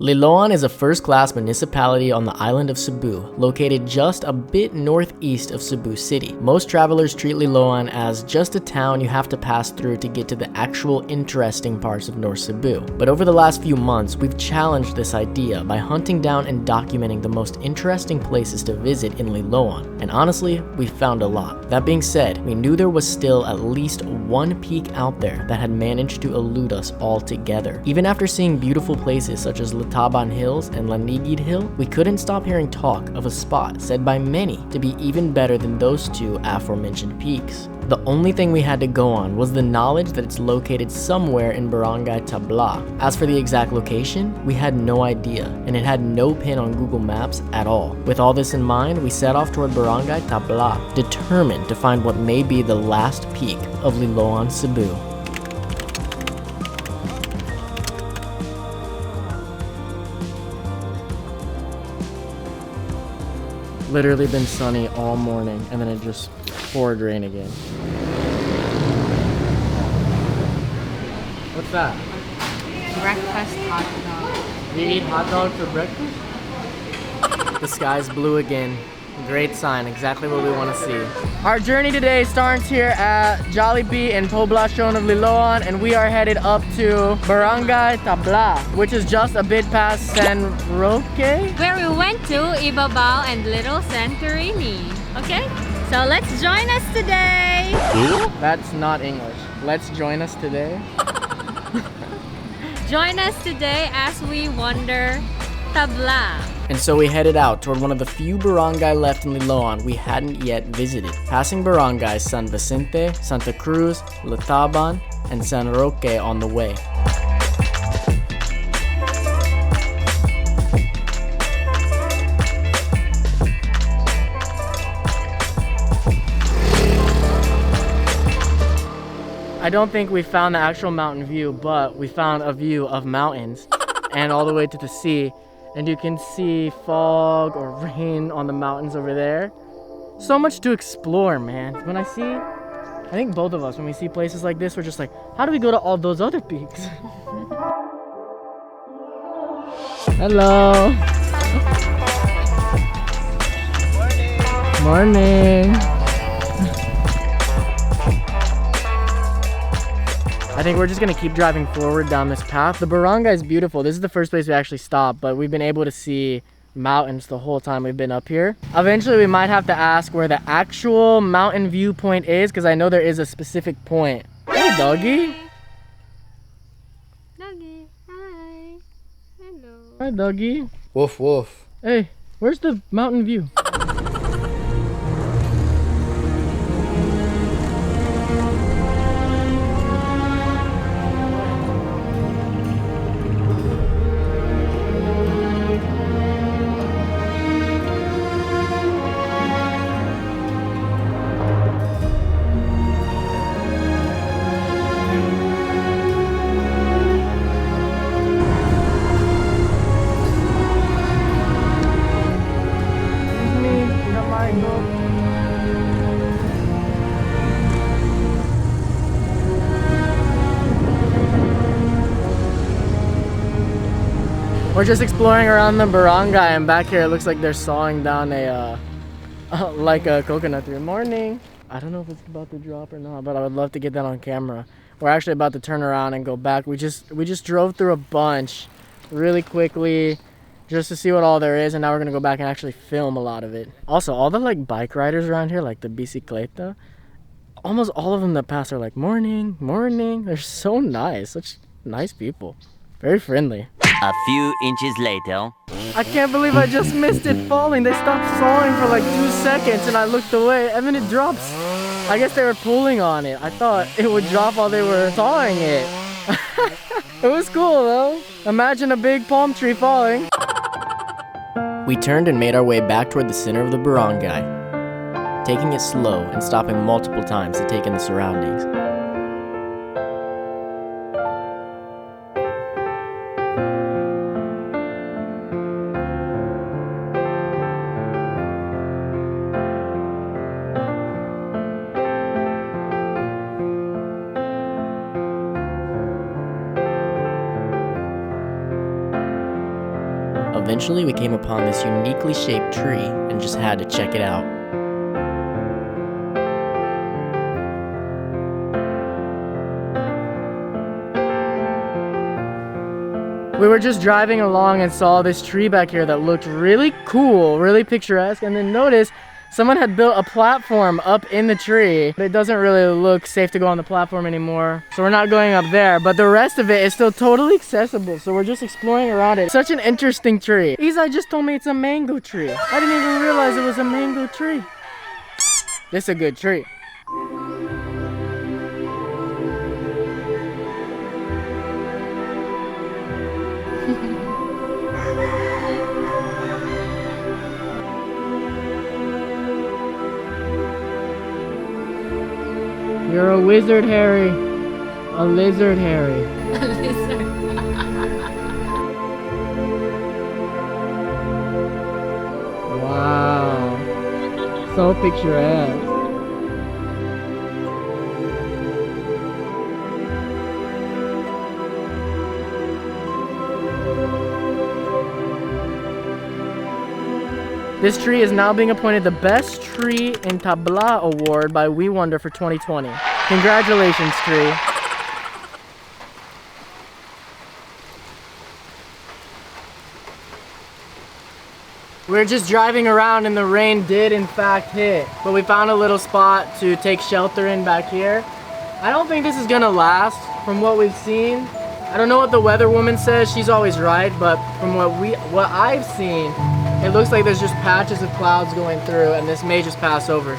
Liloan is a first-class municipality on the island of Cebu, located just a bit northeast of Cebu City. Most travelers treat Liloan as just a town you have to pass through to get to the actual interesting parts of North Cebu. But over the last few months, we've challenged this idea by hunting down and documenting the most interesting places to visit in Liloan. And honestly, we found a lot. That being said, we knew there was still at least one peak out there that had managed to elude us altogether. Even after seeing beautiful places such as Taban Hills and Lanigid Hill, we couldn't stop hearing talk of a spot said by many to be even better than those two aforementioned peaks. The only thing we had to go on was the knowledge that it's located somewhere in Barangay Tabla. As for the exact location, we had no idea, and it had no pin on Google Maps at all. With all this in mind, we set off toward Barangay Tabla, determined to find what may be the last peak of Liloan Cebu. Literally been sunny all morning, and then it just poured rain again. What's that? Breakfast hot dog. You eat hot dogs for breakfast? The sky's blue again. Great sign, exactly what we want to see. Our journey today starts here at Jollibee in Poblacion of Liloan, and we are headed up to Barangay Tabla, which is just a bit past San Roque, where we went to Ibabao and Little Santorini. Okay, so let's join us today. That's not English. Let's join us today. Join us today as we wander Tabla. And so we headed out toward one of the few barangay left in Liloan we hadn't yet visited, passing barangays San Vicente, Santa Cruz, Lataban, and San Roque on the way. I don't think we found the actual mountain view, but we found a view of mountains and all the way to the sea. And you can see fog or rain on the mountains over there. So much to explore, man. I think both of us, when we see places like this, we're just like, how do we go to all those other peaks? Hello. Morning. I think we're just gonna keep driving forward down this path. The barangay is beautiful. This is the first place we actually stopped, but we've been able to see mountains the whole time we've been up here. Eventually we might have to ask where the actual mountain viewpoint is, because I know there is a specific point. Hey doggy. Doggy, hi. Hello. Hi doggy. Woof woof. Hey, where's the mountain view? We're just exploring around the barangay, and back here it looks like they're sawing down like a coconut tree. Morning. I don't know if it's about to drop or not, but I would love to get that on camera. We're actually about to turn around and go back. We just drove through a bunch really quickly just to see what all there is, and now we're gonna go back and actually film a lot of it. Also, all the like bike riders around here, like the bicicleta, almost all of them that pass are like, morning, morning. They're so nice, such nice people. Very friendly. A few inches later. I can't believe I just missed it falling. They stopped sawing for like 2 seconds and I looked away and then it drops. I guess they were pulling on it. I thought it would drop while they were sawing it. It was cool though. Imagine a big palm tree falling. We turned and made our way back toward the center of the barangay, taking it slow and stopping multiple times to take in the surroundings. Eventually, we came upon this uniquely shaped tree and just had to check it out. We were just driving along and saw this tree back here that looked really cool, really picturesque, and then noticed someone had built a platform up in the tree. But it doesn't really look safe to go on the platform anymore, so we're not going up there, but the rest of it is still totally accessible, so we're just exploring around it. Such an interesting tree. Isai just told me it's a mango tree. I didn't even realize it was a mango tree. This is a good tree. You're a wizard, Harry. A lizard, Harry. A lizard. Wow. So picturesque. This tree is now being appointed the Best Tree in Tabla Award by We Wonder for 2020. Congratulations, tree. We're just driving around and the rain did in fact hit, but we found a little spot to take shelter in back here. I don't think this is gonna last from what we've seen. I don't know what the weather woman says, she's always right, but from what I've seen, it looks like there's just patches of clouds going through and this may just pass over.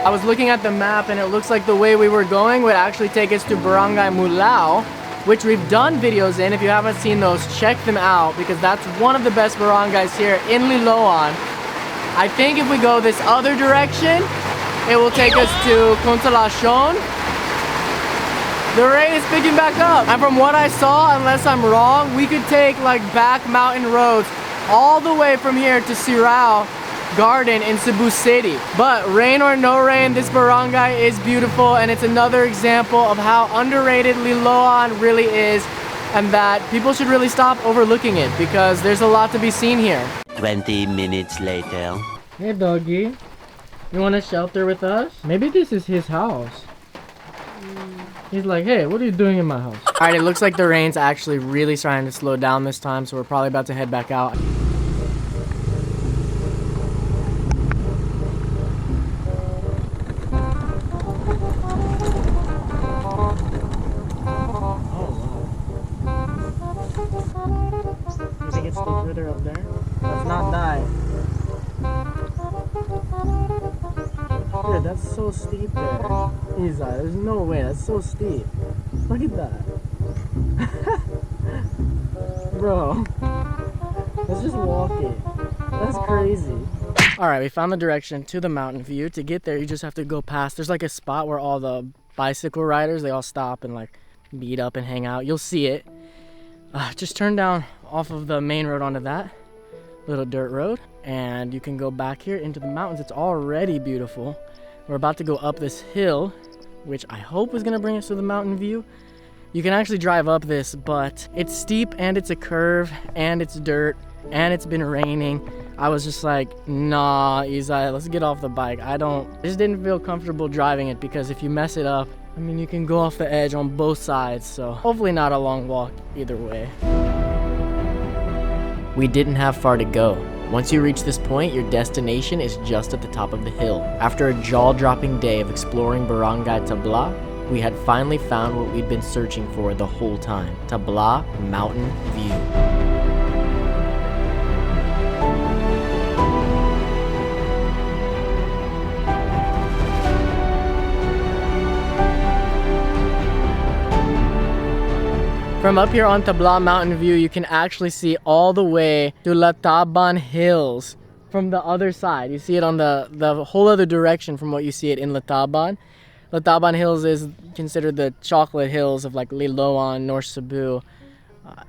I was looking at the map and it looks like the way we were going would actually take us to Barangay Mulao, which we've done videos in. If you haven't seen those, check them out because that's one of the best barangays here in Liloan. I think if we go this other direction, it will take us to Consolacion. The rain is picking back up. And from what I saw, unless I'm wrong, we could take like back mountain roads all the way from here to Sirao Garden in Cebu City. But rain or no rain, this barangay is beautiful and it's another example of how underrated Liloan really is and that people should really stop overlooking it because there's a lot to be seen here. 20 minutes later. Hey doggy, you want to shelter with us? Maybe this is his house. He's like, hey, what are you doing in my house? Alright, it looks like the rain's actually really starting to slow down this time, so we're probably about to head back out. You think it's still further up there? Let's not die. Dude, that's so steep there. Isai, there's no way, that's so steep. Look at that. Bro, let's just walk it. That's crazy. Alright, we found the direction to the mountain view. To get there, you just have to go past. There's like a spot where all the bicycle riders, they all stop and like meet up and hang out. You'll see it. Just turn down off of the main road onto that little dirt road and you can go back here into the mountains. It's already beautiful. We're about to go up this hill, which I hope is gonna bring us to the mountain view. You can actually drive up this, but it's steep and it's a curve and it's dirt and it's been raining. I was just like, nah, Isai, let's get off the bike. I just didn't feel comfortable driving it because if you mess it up, I mean, you can go off the edge on both sides, so hopefully not a long walk either way. We didn't have far to go. Once you reach this point, your destination is just at the top of the hill. After a jaw-dropping day of exploring Barangay Tabla, we had finally found what we'd been searching for the whole time: Tabla Mountain View. From up here on Tabla Mountain View, you can actually see all the way to Lataban Hills from the other side. You see it on the whole other direction from what you see it in Lataban. Lataban Hills is considered the chocolate hills of like Liloan, North Cebu.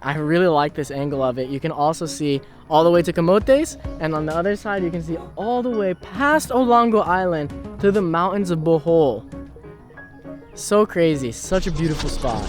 I really like this angle of it. You can also see all the way to Camotes, and on the other side you can see all the way past Olango Island to the mountains of Bohol. So crazy, such a beautiful spot.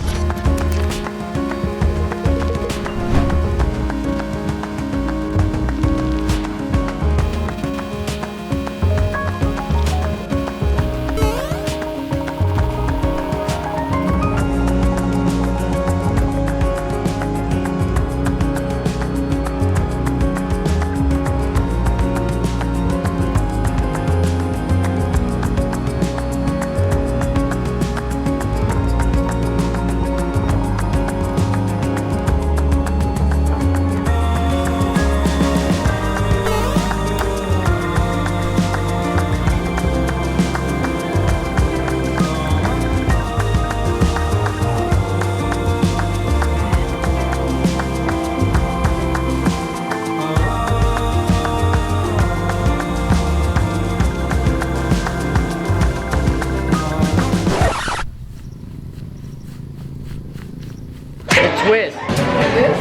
Twist. Like this?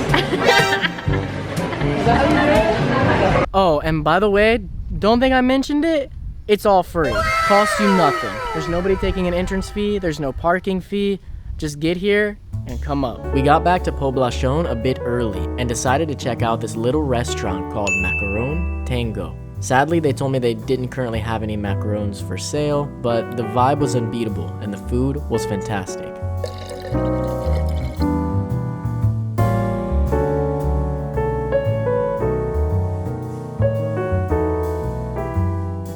Is that how you do it? Oh, and by the way, don't think I mentioned it? It's all free. Costs you nothing. There's nobody taking an entrance fee. There's no parking fee. Just get here and come up. We got back to Poblacion a bit early and decided to check out this little restaurant called Macaron Tango. Sadly, they told me they didn't currently have any macarons for sale, but the vibe was unbeatable and the food was fantastic.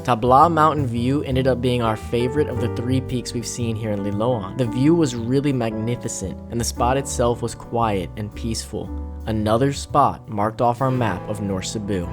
Tabla Mountain View ended up being our favorite of the 3 peaks we've seen here in Liloan. The view was really magnificent, and the spot itself was quiet and peaceful. Another spot marked off our map of North Cebu.